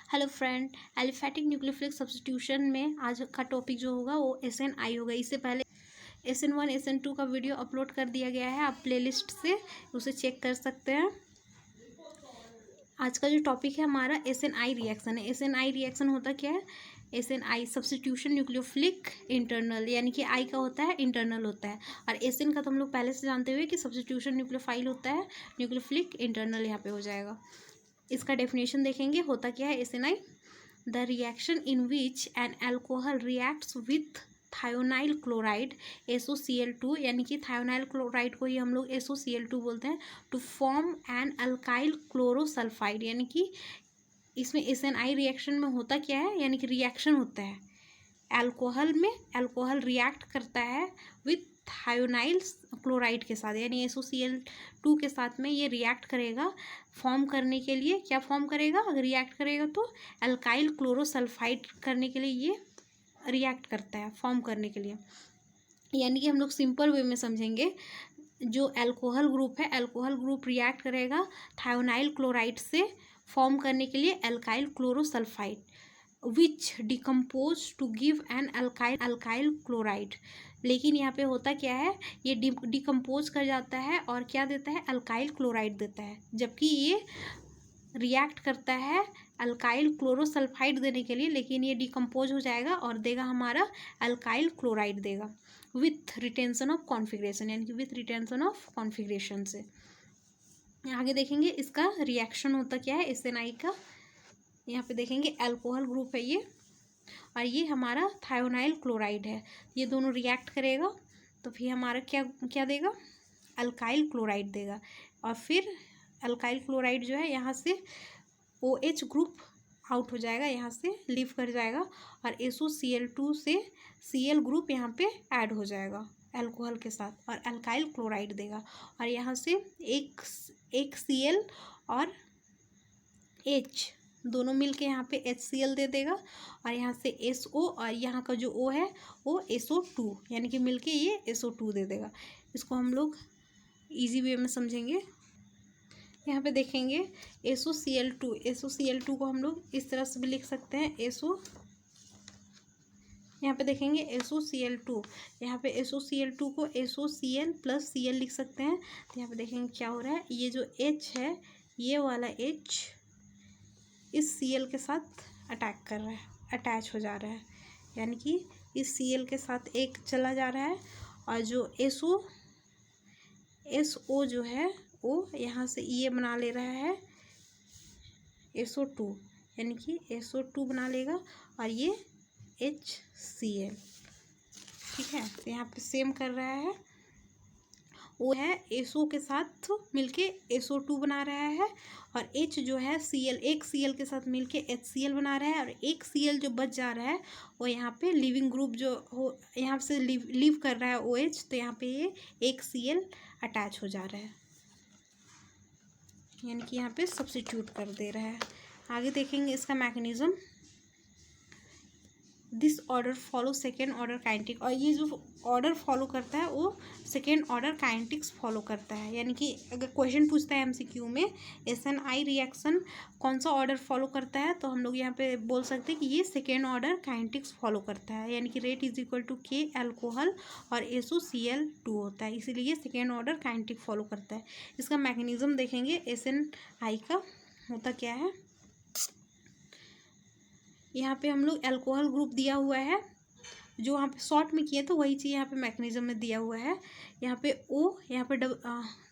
Hello friend, aliphatic nucleophilic substitution में आज का टॉपिक जो होगा वो SNI होगा। इससे पहले SN1 SN2 का वीडियो अपलोड कर दिया गया है, आप प्लेलिस्ट से उसे चेक कर सकते हैं। आज का जो टॉपिक है हमारा SNI रिएक्शन है। SNI रिएक्शन होता क्या है? SNI सब्स्टिट्यूशन न्यूक्लियोफिलिक इंटरनल, यानी कि I का होता है इंटरनल होता है, और SN का तो हम लोग पहले से जानते हुए कि सब्स्टिट्यूशन न्यूक्लियोफाइल होता है, न्यूक्लियोफिलिक इंटरनल यहाँ पे हो जाएगा। इसका डेफिनेशन देखेंगे होता क्या है SNI। The reaction in which N alcohol reacts with thionyl chloride SOCl2, यानी कि थायोनाइल क्लोराइड को ही हम लोग SOCl2 बोलते हैं, टू फॉर्म एन अल्काइल क्लोरोसल्फाइड। यानी कि इसमें SNI रिएक्शन में होता क्या है, यानी कि रिएक्शन होता है अल्कोहल में, अल्कोहल रिएक्ट करता है विथ थायोनाइल क्लोराइड के साथ, यानी SOCl2 के साथ में ये रिएक्ट करेगा फॉर्म करने के लिए। क्या फॉर्म करेगा? अगर रिएक्ट करेगा तो अल्काइल क्लोरोसल्फाइड करने के लिए ये रिएक्ट करता है, फॉर्म करने के लिए। यानी कि हम लोग सिंपल वे में समझेंगे, जो अल्कोहल ग्रुप है, अल्कोहल ग्रुप रिएक्ट करेगा थायोनाइल क्लोराइड से फॉर्म करने के लिए alkyl chlorosulfite, which decompose to give an alkyl chloride. लेकिन यहाँ पे होता क्या है, ये डिकम्पोज कर जाता है और क्या देता है? अल्काइल क्लोराइड देता है, जबकि ये रिएक्ट करता है अल्काइल क्लोरोसल्फाइड देने के लिए, लेकिन ये डिकम्पोज हो जाएगा और देगा हमारा अल्काइल क्लोराइड देगा विथ रिटेंशन ऑफ कॉन्फिग्रेशन, यानी कि विथ रिटेंशन ऑफ कॉन्फिग्रेशन से। आगे देखेंगे इसका रिएक्शन होता क्या है SNI का। यहाँ पे देखेंगे अल्कोहल ग्रुप है ये, और ये हमारा थायोनाइल क्लोराइड है, ये दोनों रिएक्ट करेगा तो फिर हमारा क्या क्या देगा? अल्काइल क्लोराइड देगा। और फिर अल्काइल क्लोराइड जो है यहाँ से OH ग्रुप आउट हो जाएगा, यहाँ से लीव कर जाएगा, और SOCl2 से Cl ग्रुप यहाँ पे ऐड हो जाएगा अल्कोहल के साथ, और अल्काइल क्लोराइड देगा। और यहाँ से एक Cl और H दोनों मिलके यहाँ पे HCl दे देगा, और यहाँ से SO, और यहाँ का जो O है वो SO2, यानी कि मिलके ये SO2 दे देगा। इसको हम लोग इजी वे में समझेंगे। यहाँ पे देखेंगे SOCl2 को हम लोग इस तरह से भी लिख सकते हैं यहाँ पे देखेंगे SOCl2, यहाँ पे SOCl2 को SOCl प्लस Cl लिख सकते हैं। तो यहाँ पे देखेंगे क्या हो रहा है, ये जो H है, ये वाला H इस Cl के साथ अटैक कर रहा है, अटैच हो जा रहा है, यानी कि इस Cl के साथ एक चला जा रहा है, और जो SO जो है वो यहाँ से ये बना ले रहा है SO2, यानी कि SO2 बना लेगा, और ये HCl, ठीक है। तो यहाँ पे सेम कर रहा है, वो है SO के साथ मिलके SO2 बना रहा है, और H जो है Cl, एक Cl के साथ मिलके HCl बना रहा है, और एक Cl जो बच जा रहा है वो यहाँ पे लिविंग ग्रुप जो हो यहाँ से लीव कर रहा है OH, तो यहाँ पे ये एक Cl अटैच हो जा रहा है, यानी कि यहाँ पे सब्स्टिट्यूट कर दे रहा है। आगे देखेंगे इसका mechanism. This order follow second order kinetic, और ये जो ऑर्डर फॉलो करता है वो सेकेंड ऑर्डर काइनेटिक्स फॉलो करता है। यानी कि अगर क्वेश्चन पूछता है MCQ में SNI रिएक्शन कौन सा ऑर्डर फॉलो करता है, तो हम लोग यहाँ पे बोल सकते हैं कि ये सेकेंड ऑर्डर काइनेटिक्स फॉलो करता है, यानी कि rate is equal to K alcohol और SOCl2 होता है, इसीलिए सेकेंड ऑर्डर काइनेटिक फॉलो करता है। इसका मैकेनिज्म देखेंगे SNI का होता क्या है। यहाँ पे हम लोग अल्कोहल ग्रुप दिया हुआ है, जो वहाँ पे शॉर्ट में किए तो वही चीज़ यहाँ पे मैकेनिज्म में दिया हुआ है। यहाँ पे O, यहाँ पे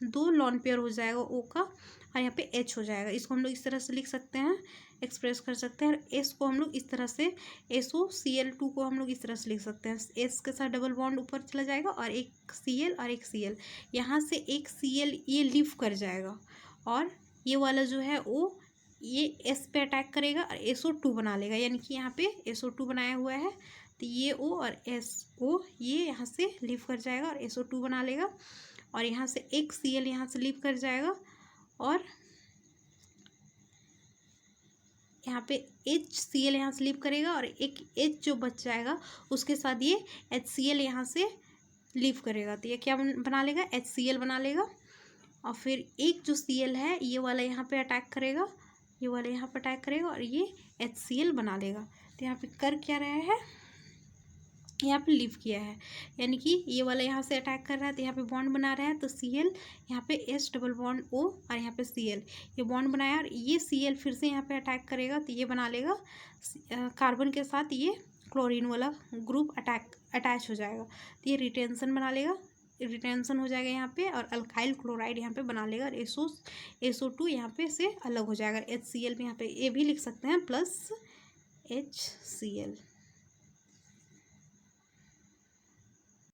दो लॉन पेयर हो जाएगा O का, और यहाँ पे H हो जाएगा। इसको हम लोग इस तरह से लिख सकते हैं, एक्सप्रेस कर सकते हैं। और S को हम लोग इस तरह से SOCl2 को हम लोग इस तरह से लिख सकते हैं, S के साथ डबल बॉन्ड ऊपर चला जाएगा, और एक Cl और एक Cl, यहाँ से एक Cl ये लीव कर जाएगा, और ये वाला जो है O ये S पे अटैक करेगा और SO2 बना लेगा, यानी कि यहाँ पे SO2 बनाया हुआ है, तो ये O और SO ये यहाँ से लीव कर जाएगा और SO2 बना लेगा, और यहाँ से एक Cl यहाँ से लीव कर जाएगा, और यहाँ पे HCl यहाँ से लीव करेगा, और एक H जो बच जाएगा उसके साथ ये HCl यहाँ से लीव करेगा, तो ये क्या बना लेगा? HCl बना लेगा। और फिर एक जो Cl है ये वाला यहाँ पे अटैक करेगा, ये वाला यहाँ पर अटैक करेगा और ये HCl बना लेगा। तो यहाँ पे कर क्या रहा है, यहाँ पे लीव किया है, यानी कि ये वाला यहाँ से अटैक कर रहा है तो यहाँ पे बॉन्ड बना रहा है। तो Cl यहाँ पे S डबल बॉन्ड O और यहाँ पे Cl ये बॉन्ड बनाया और ये Cl फिर से यहाँ पे अटैक करेगा तो ये बना लेगा कार्बन के साथ ये क्लोरीन वाला ग्रुप अटैच हो जाएगा। तो ये रिटेंशन बना लेगा, रिटेंशन हो जाएगा यहाँ पे और अल्काइल क्लोराइड यहाँ पे बना लेगा और SO2 यहाँ पे से अलग हो जाएगा। HCl में यहाँ पे ये भी लिख सकते हैं प्लस HCl।